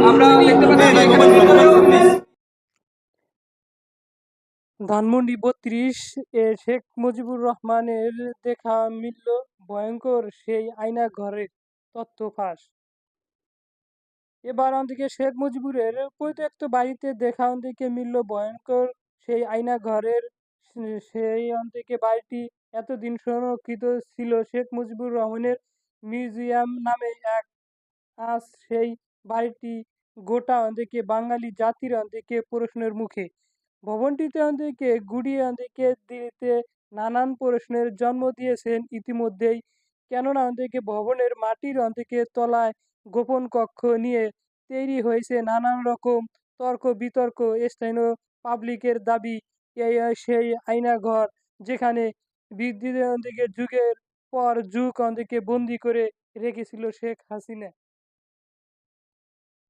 আমরা দেখতে পাচ্ছি ধানমন্ডি ৩২ এ শেখ মুজিবুর রহমানের দেখা মিলল ভয়ঙ্কর সেই আয়না ঘরের তথ্য ফাঁস। এবার অন্দিকে শেখ মুজিবুরের পরিত্যক্ত বাড়িতে দেখা অন্দিকে মিলল ভয়ঙ্কর সেই আয়না ঘরের সেই অন্দিকে বাড়িটি এতদিন সংরক্ষিত ছিল শেখ মুজিবুর রহমানের মিউজিয়াম নামে এক। আজ সেই বাড়িটি গোটা অন্দিকে বাঙালি জাতির অন্দিকে প্রশ্নের মুখে। ভবনটিতে অন্দিকে গুড়িয়ে অন্দিকে দিতে নানান প্রশ্নের জন্ম দিয়েছেন ইতিমধ্যেই। কেননা অন্দিকে ভবনের মাটির অন্দিকে তলায় গোপন কক্ষ নিয়ে তৈরি হয়েছে নানান রকম তর্ক বিতর্ক। স্থানীয় পাবলিকের দাবি এই সেই আয়নাঘর যেখানে বৃদ্ধদের অন্দিকে যুগের পর যুগ অন্দিকে বন্দি করে রেখেছিল শেখ হাসিনা।